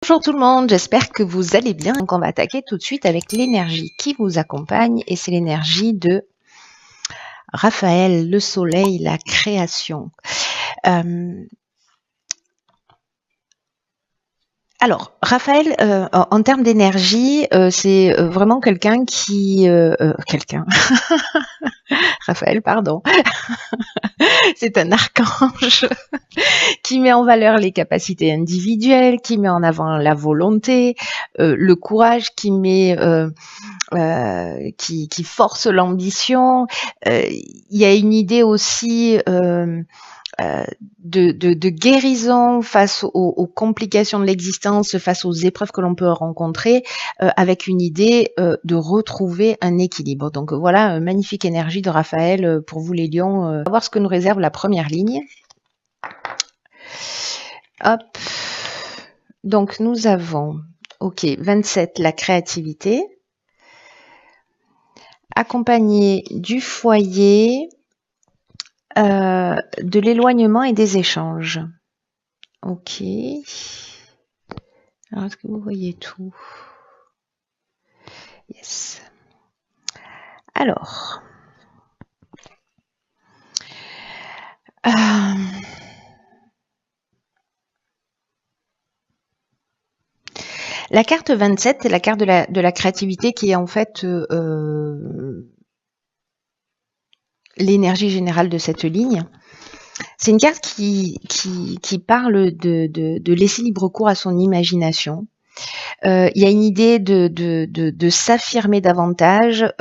Bonjour tout le monde, j'espère que vous allez bien. Donc on va attaquer tout de suite avec l'énergie qui vous accompagne et c'est l'énergie de Raphaël, le soleil, la création. Alors, Raphaël, en termes d'énergie, c'est vraiment quelqu'un qui... Raphaël, pardon. C'est un archange qui met en valeur les capacités individuelles, qui met en avant la volonté, le courage, qui force l'ambition. Il y a une idée aussi de guérison face aux complications de l'existence, face aux épreuves que l'on peut rencontrer, avec une idée de retrouver un équilibre. Donc voilà, magnifique énergie de Raphaël pour vous les lions. On va voir ce que nous réserve la première ligne. Hop. Donc nous avons, ok, 27, la créativité, accompagné du foyer, de l'éloignement et des échanges. Ok. Alors, est-ce que vous voyez tout? Yes. Alors. La carte 27, c'est la carte de la créativité qui est en fait l'énergie générale de cette ligne. C'est une carte qui parle de laisser libre cours à son imagination. Il y a une idée de s'affirmer davantage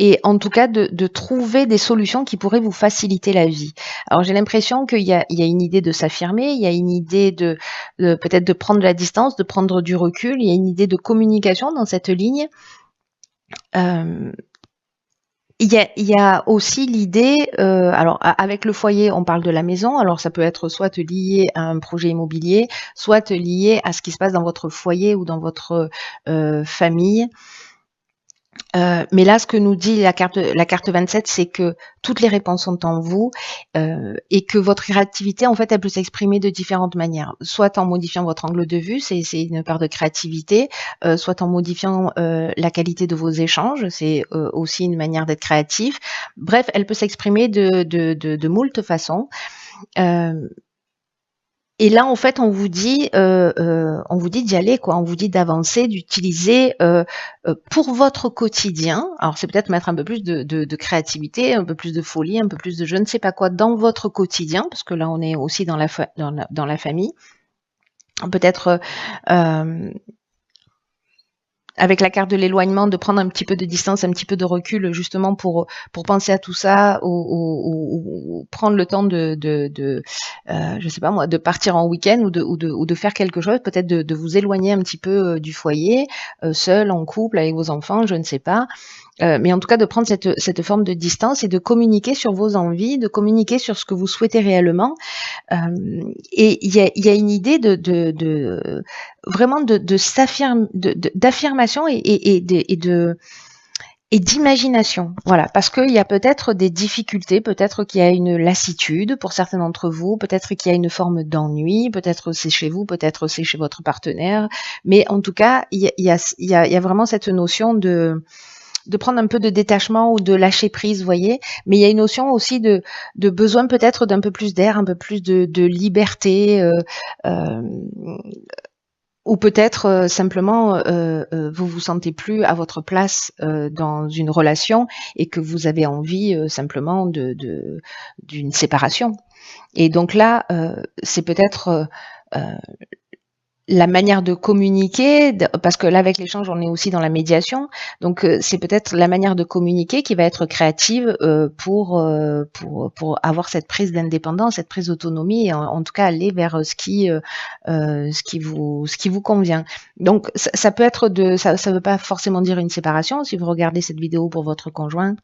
et en tout cas de trouver des solutions qui pourraient vous faciliter la vie. Alors j'ai l'impression qu'il y a une idée de s'affirmer, il y a une idée de peut-être de prendre de la distance, de prendre du recul, il y a une idée de communication dans cette ligne. Il y a aussi l'idée, alors avec le foyer, on parle de la maison, alors ça peut être soit lié à un projet immobilier, soit lié à ce qui se passe dans votre foyer ou dans votre famille. Mais là, ce que nous dit la carte 27, c'est que toutes les réponses sont en vous et que votre créativité, en fait, elle peut s'exprimer de différentes manières. Soit en modifiant votre angle de vue, c'est une part de créativité, soit en modifiant la qualité de vos échanges, c'est aussi une manière d'être créatif. Bref, elle peut s'exprimer de moult façons. Et là, en fait, on vous dit d'y aller, quoi. On vous dit d'avancer, d'utiliser pour votre quotidien. Alors, c'est peut-être mettre un peu plus de créativité, un peu plus de folie, un peu plus de je ne sais pas quoi dans votre quotidien, parce que là, on est aussi dans la famille. Peut-être avec la carte de l'éloignement, de prendre un petit peu de distance, un petit peu de recul, justement pour penser à tout ça, ou prendre le temps je sais pas moi, de partir en week-end ou de faire quelque chose, peut-être de vous éloigner un petit peu du foyer, seul, en couple, avec vos enfants, je ne sais pas. Mais en tout cas, de prendre cette forme de distance et de communiquer sur vos envies, de communiquer sur ce que vous souhaitez réellement. Et il y a une idée vraiment d'affirmation et d'imagination. Voilà, parce qu'il y a peut-être des difficultés, peut-être qu'il y a une lassitude pour certains d'entre vous, peut-être qu'il y a une forme d'ennui, peut-être c'est chez vous, peut-être c'est chez votre partenaire. Mais en tout cas, il y a vraiment cette notion de prendre un peu de détachement ou de lâcher prise, vous voyez. Mais il y a une notion aussi de besoin peut-être d'un peu plus d'air, un peu plus de liberté, ou peut-être simplement vous vous sentez plus à votre place dans une relation et que vous avez envie simplement d'une séparation. Et donc là, c'est peut-être la manière de communiquer, parce que là avec l'échange on est aussi dans la médiation, donc c'est peut-être la manière de communiquer qui va être créative pour avoir cette prise d'indépendance, cette prise d'autonomie, et en tout cas aller vers ce qui vous convient. Donc ça peut être ça veut pas forcément dire une séparation si vous regardez cette vidéo pour votre conjoint.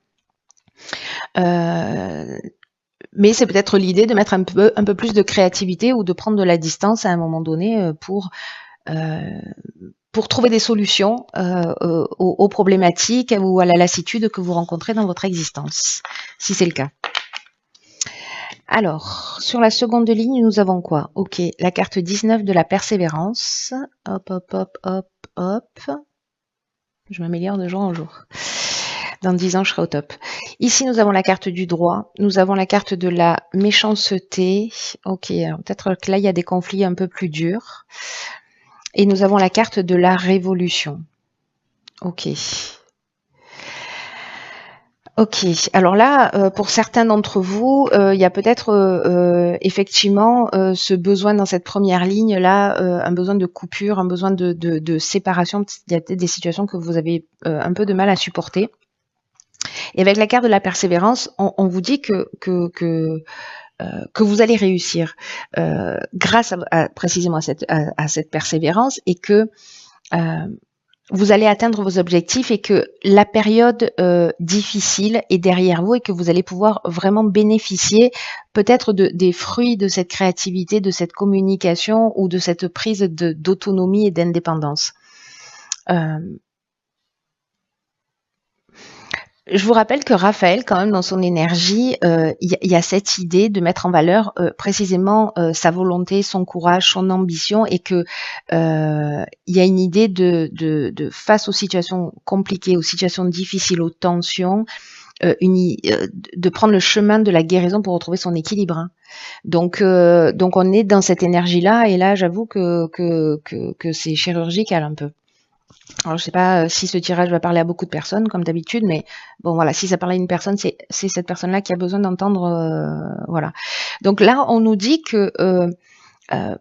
Mais c'est peut-être l'idée de mettre un peu plus de créativité ou de prendre de la distance à un moment donné pour trouver des solutions aux problématiques ou à la lassitude que vous rencontrez dans votre existence, si c'est le cas. Alors, sur la seconde ligne, nous avons quoi? Ok, la carte 19 de la persévérance. Hop, hop, hop, hop, hop. Je m'améliore de jour en jour. Dans 10 ans, je serai au top. Ici, nous avons la carte du droit. Nous avons la carte de la méchanceté. Ok, peut-être que là, il y a des conflits un peu plus durs. Et nous avons la carte de la révolution. Ok. Ok, alors là, pour certains d'entre vous, il y a peut-être effectivement ce besoin dans cette première ligne-là, un besoin de coupure, un besoin de séparation. Il y a peut-être des situations que vous avez un peu de mal à supporter. Et avec la carte de la persévérance, on vous dit que vous allez réussir grâce précisément à cette persévérance et que vous allez atteindre vos objectifs et que la période difficile est derrière vous et que vous allez pouvoir vraiment bénéficier peut-être des fruits de cette créativité, de cette communication ou de cette prise d'autonomie et d'indépendance. Je vous rappelle que Raphaël, quand même, dans son énergie, il y a cette idée de mettre en valeur précisément sa volonté, son courage, son ambition, et que il y a une idée de face aux situations compliquées, aux situations difficiles, aux tensions, de prendre le chemin de la guérison pour retrouver son équilibre. Hein. Donc on est dans cette énergie-là, et là, j'avoue que c'est chirurgical un peu. Alors, je sais pas si ce tirage va parler à beaucoup de personnes, comme d'habitude, mais bon, voilà, si ça parle à une personne, c'est cette personne-là qui a besoin d'entendre, voilà. Donc là, on nous dit que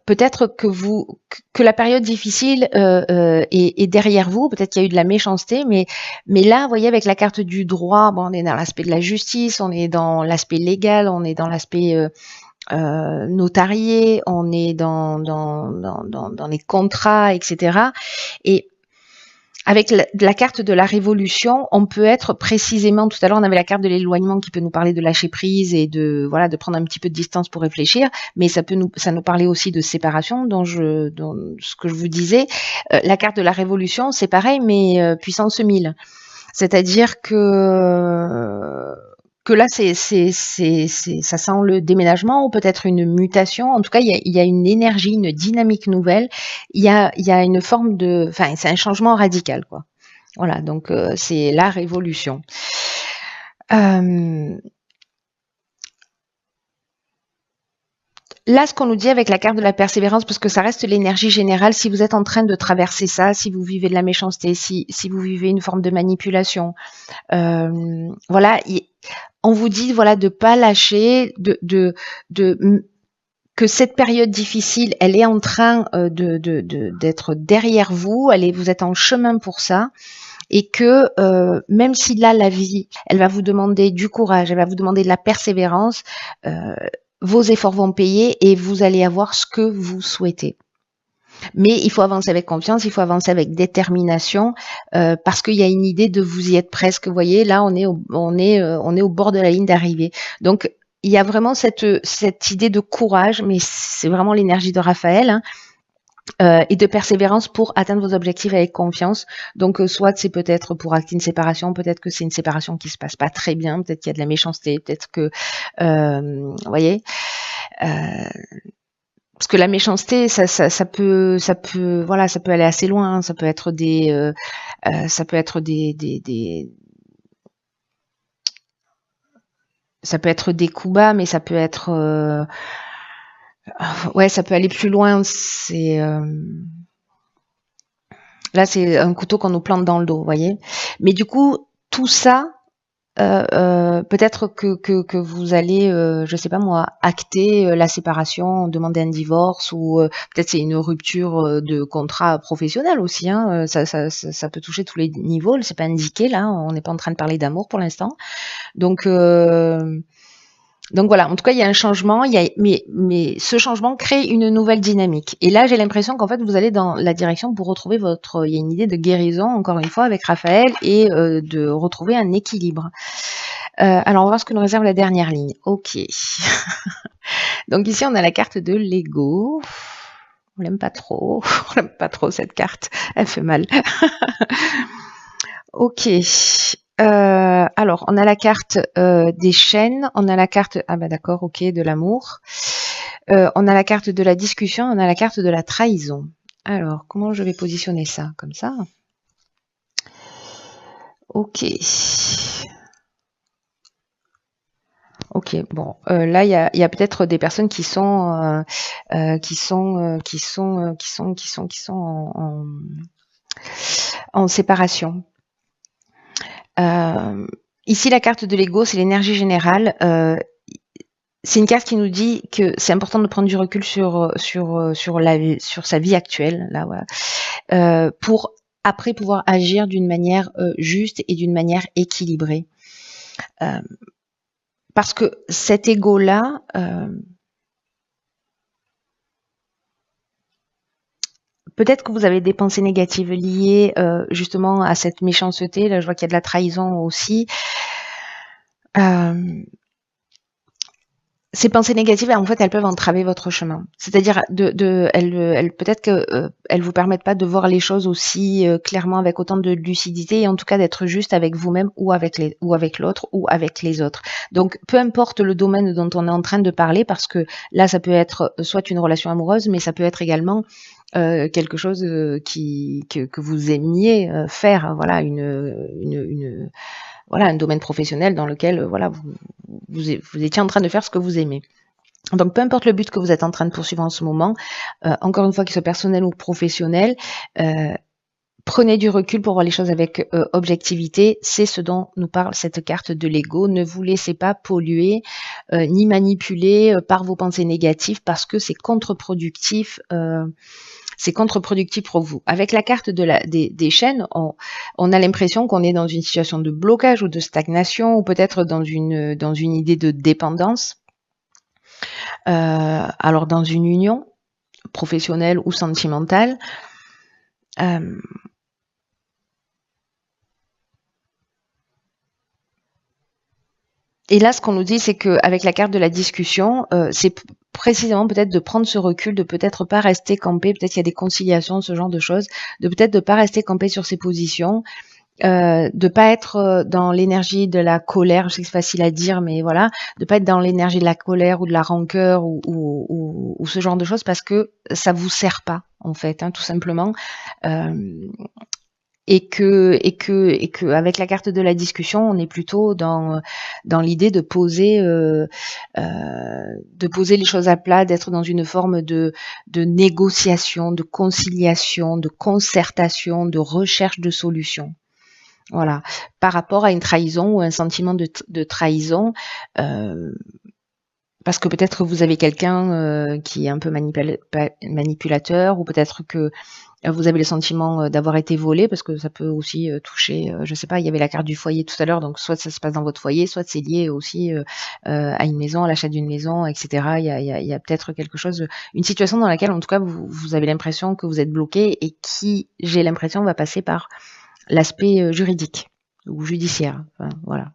peut-être que la période difficile est derrière vous, peut-être qu'il y a eu de la méchanceté, mais là, vous voyez, avec la carte du droit, bon, on est dans l'aspect de la justice, on est dans l'aspect légal, on est dans l'aspect notarié, on est dans les contrats, etc. Et avec la carte de la révolution, on peut être précisément, tout à l'heure on avait la carte de l'éloignement qui peut nous parler de lâcher prise et de prendre un petit peu de distance pour réfléchir, mais ça nous parlait aussi de séparation, dont ce que je vous disais. La carte de la révolution, c'est pareil, mais puissance 1000. C'est-à-dire que là, ça sent le déménagement ou peut-être une mutation. En tout cas, il y a une énergie, une dynamique nouvelle. Il y a une forme c'est un changement radical, quoi. Voilà, donc c'est la révolution. Là, ce qu'on nous dit avec la carte de la persévérance, parce que ça reste l'énergie générale, si vous êtes en train de traverser ça, si vous vivez de la méchanceté, si vous vivez une forme de manipulation, voilà, on vous dit voilà de pas lâcher, que cette période difficile, elle est en train d'être derrière vous, vous êtes en chemin pour ça. Et que même si là la vie, elle va vous demander du courage, elle va vous demander de la persévérance, vos efforts vont payer et vous allez avoir ce que vous souhaitez. Mais il faut avancer avec confiance, il faut avancer avec détermination, parce qu'il y a une idée de vous y être presque. Vous voyez, là on est au bord de la ligne d'arrivée. Donc il y a vraiment cette idée de courage, mais c'est vraiment l'énergie de Raphaël. Hein, et de persévérance pour atteindre vos objectifs avec confiance. Donc, soit c'est peut-être pour acter une séparation, peut-être que c'est une séparation qui se passe pas très bien, peut-être qu'il y a de la méchanceté, peut-être que, vous voyez, parce que la méchanceté, ça peut aller assez loin. Hein, ça peut être ça peut être des coups bas, mais ça peut être ouais, ça peut aller plus loin. Là, c'est un couteau qu'on nous plante dans le dos, vous voyez. Mais du coup, tout ça, peut-être que vous allez, je sais pas moi, acter la séparation, demander un divorce, ou peut-être c'est une rupture de contrat professionnel aussi. Hein, ça peut toucher tous les niveaux. C'est pas indiqué là. On n'est pas en train de parler d'amour pour l'instant. Donc voilà, en tout cas, il y a un changement, mais ce changement crée une nouvelle dynamique. Et là, j'ai l'impression qu'en fait, vous allez dans la direction pour retrouver il y a une idée de guérison, encore une fois, avec Raphaël, et de retrouver un équilibre. Alors, on va voir ce que nous réserve la dernière ligne. Ok. Donc ici, on a la carte de l'ego. On l'aime pas trop. On l'aime pas trop, cette carte. Elle fait mal. Ok. Alors, on a la carte des chaînes, on a la carte, ah bah d'accord, ok, de l'amour, on a la carte de la discussion, on a la carte de la trahison. Alors, comment je vais positionner ça? Comme ça? Ok. Ok, bon, là il y a peut-être des personnes qui sont en séparation. Ici, la carte de l'ego, c'est l'énergie générale. C'est une carte qui nous dit que c'est important de prendre du recul sur sa vie actuelle, là, voilà, pour après pouvoir agir d'une manière juste et d'une manière équilibrée. Parce que cet ego-là, peut-être que vous avez des pensées négatives liées justement à cette méchanceté. Là, je vois qu'il y a de la trahison aussi. Ces pensées négatives, en fait, elles peuvent entraver votre chemin. C'est-à-dire, elles peut-être que elles vous permettent pas de voir les choses aussi clairement avec autant de lucidité, et en tout cas d'être juste avec vous-même ou avec l'autre ou avec les autres. Donc, peu importe le domaine dont on est en train de parler, parce que là, ça peut être soit une relation amoureuse, mais ça peut être également quelque chose que vous aimiez faire. Voilà, voilà, un domaine professionnel dans lequel voilà, vous étiez en train de faire ce que vous aimez. Donc, peu importe le but que vous êtes en train de poursuivre en ce moment, encore une fois, qu'il soit personnel ou professionnel, prenez du recul pour voir les choses avec objectivité. C'est ce dont nous parle cette carte de l'ego. Ne vous laissez pas polluer ni manipuler par vos pensées négatives, parce que c'est contre-productif. C'est contre-productif pour vous. Avec la carte des chaînes, on a l'impression qu'on est dans une situation de blocage ou de stagnation, ou peut-être dans une idée de dépendance. Alors, dans une union professionnelle ou sentimentale, et là, ce qu'on nous dit, c'est qu'avec la carte de la discussion, c'est précisément peut-être de prendre ce recul, de peut-être pas rester campé, peut-être qu'il y a des conciliations, ce genre de choses, de peut-être de pas rester campé sur ses positions, de pas être dans l'énergie de la colère, je sais que c'est facile à dire, mais voilà, de pas être dans l'énergie de la colère ou de la rancœur ou ce genre de choses, parce que ça vous sert pas, en fait, hein, tout simplement. Et que avec la carte de la discussion, on est plutôt dans l'idée de poser les choses à plat, d'être dans une forme de négociation, de conciliation, de concertation, de recherche de solutions. Voilà, par rapport à une trahison ou un sentiment de trahison, parce que peut-être que vous avez quelqu'un qui est un peu manipulateur, ou peut-être que vous avez le sentiment d'avoir été volé, parce que ça peut aussi toucher, je sais pas, il y avait la carte du foyer tout à l'heure, donc soit ça se passe dans votre foyer, soit c'est lié aussi à une maison, à l'achat d'une maison, etc. Il y a peut-être quelque chose, une situation dans laquelle en tout cas vous avez l'impression que vous êtes bloqué, et qui, j'ai l'impression, va passer par l'aspect juridique ou judiciaire. Enfin, voilà.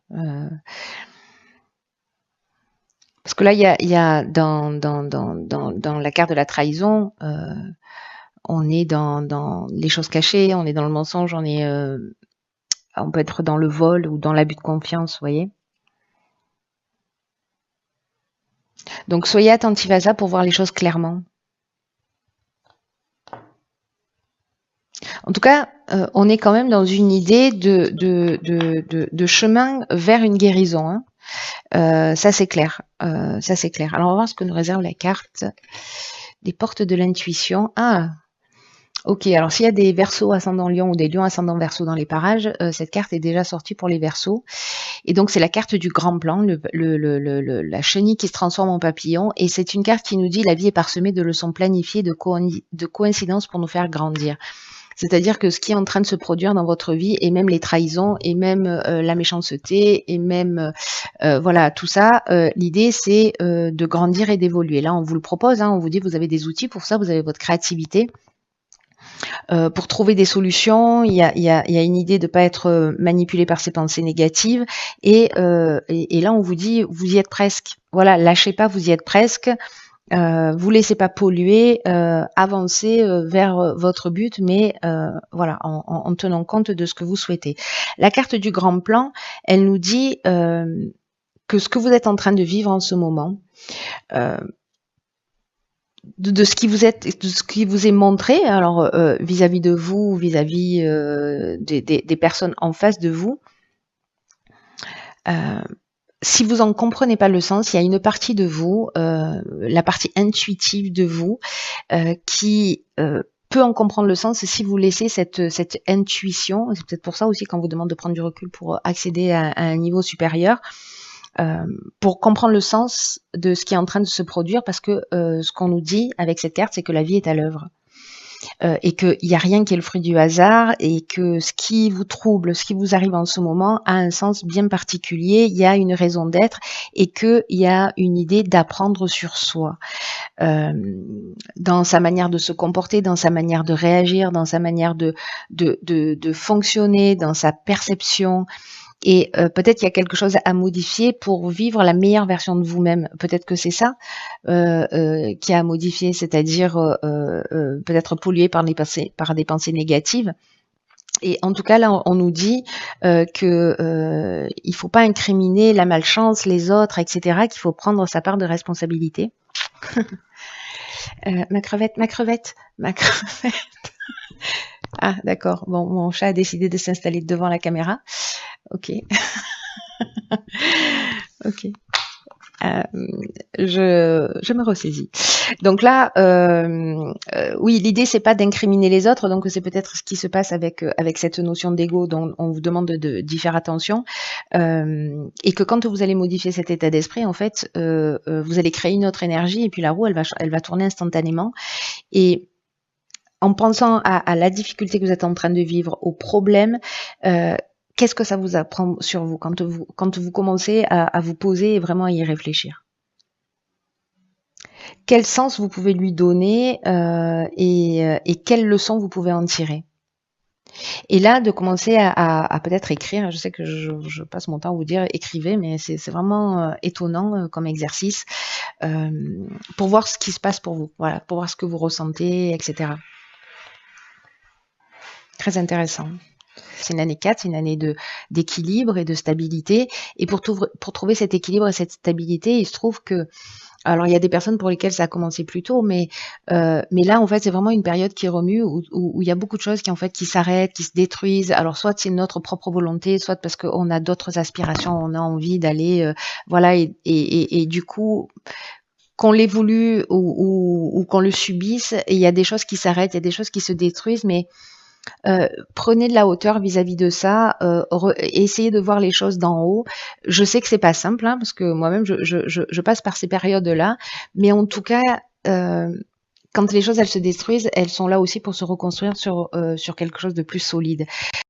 Parce que là, il y a dans la carte de la trahison, on est dans les choses cachées, on est dans le mensonge, on peut être dans le vol ou dans l'abus de confiance, vous voyez. Donc, soyez attentifs à ça pour voir les choses clairement. En tout cas, on est quand même dans une idée de chemin vers une guérison, hein. Ça c'est clair. Ça c'est clair. Alors on va voir ce que nous réserve la carte des portes de l'intuition. Ah, ok. Alors s'il y a des Verseaux ascendant Lion ou des Lions ascendant Verseau dans les parages, cette carte est déjà sortie pour les Verseaux. Et donc c'est la carte du grand plan, la chenille qui se transforme en papillon. Et c'est une carte qui nous dit: la vie est parsemée de leçons planifiées, de coïncidences pour nous faire grandir. C'est-à-dire que ce qui est en train de se produire dans votre vie, et même les trahisons, et même la méchanceté, et même voilà, tout ça, l'idée c'est de grandir et d'évoluer. Là, on vous le propose, hein, on vous dit vous avez des outils pour ça, vous avez votre créativité. Pour trouver des solutions, il y a une idée de ne pas être manipulé par ces pensées négatives, et là on vous dit vous y êtes presque. Voilà, lâchez pas, vous y êtes presque. Vous laissez pas polluer, avancez vers votre but, mais voilà, en tenant compte de ce que vous souhaitez. La carte du grand plan, elle nous dit que ce que vous êtes en train de vivre en ce moment, de ce qui vous est montré, alors vis-à-vis de vous, vis-à-vis des personnes en face de vous, si vous en comprenez pas le sens, il y a une partie de vous, la partie intuitive de vous, qui peut en comprendre le sens si vous laissez cette intuition. C'est peut-être pour ça aussi qu'on vous demande de prendre du recul pour accéder à un niveau supérieur, pour comprendre le sens de ce qui est en train de se produire, parce que ce qu'on nous dit avec cette carte, c'est que la vie est à l'œuvre. Et qu'il n'y a rien qui est le fruit du hasard, et que ce qui vous trouble, ce qui vous arrive en ce moment a un sens bien particulier, il y a une raison d'être, et qu'il y a une idée d'apprendre sur soi, dans sa manière de se comporter, dans sa manière de réagir, dans sa manière de fonctionner, dans sa perception. Et peut-être qu'il y a quelque chose à modifier pour vivre la meilleure version de vous-même. Peut-être que c'est ça qui a à modifier, c'est-à-dire peut-être pollué par des pensées négatives. Et en tout cas, là, on nous dit que il faut pas incriminer la malchance, les autres, etc., qu'il faut prendre sa part de responsabilité. Ma crevette. Ah, d'accord. Bon, mon chat a décidé de s'installer devant la caméra. Ok. Ok. Je me ressaisis. Donc là, oui, l'idée c'est pas d'incriminer les autres, donc c'est peut-être ce qui se passe avec cette notion d'ego dont on vous demande d'y faire attention, et que quand vous allez modifier cet état d'esprit, en fait, vous allez créer une autre énergie, et puis la roue elle va tourner instantanément. Et en pensant à la difficulté que vous êtes en train de vivre, au problème, qu'est-ce que ça vous apprend sur vous quand vous commencez à vous poser et vraiment à y réfléchir? Quel sens vous pouvez lui donner, et quelles leçons vous pouvez en tirer? Et là, de commencer à peut-être écrire. Je sais que je passe mon temps à vous dire écrivez, mais c'est vraiment étonnant comme exercice, pour voir ce qui se passe pour vous. Voilà, pour voir ce que vous ressentez, etc. Très intéressant. C'est une année 4, c'est une année d'équilibre et de stabilité. Et pour trouver cet équilibre et cette stabilité, il se trouve que, alors il y a des personnes pour lesquelles ça a commencé plus tôt, mais là en fait c'est vraiment une période qui remue, où il y a beaucoup de choses qui en fait qui s'arrêtent, qui se détruisent. Alors soit c'est notre propre volonté, soit parce qu'on a d'autres aspirations, on a envie d'aller, voilà, et du coup, qu'on l'ait voulu ou qu'on le subisse, et il y a des choses qui s'arrêtent, il y a des choses qui se détruisent, mais prenez de la hauteur vis-à-vis de ça, essayez de voir les choses d'en haut. Je sais que c'est pas simple, hein, parce que moi-même je passe par ces périodes-là, mais en tout cas, quand les choses elles se détruisent, elles sont là aussi pour se reconstruire sur quelque chose de plus solide.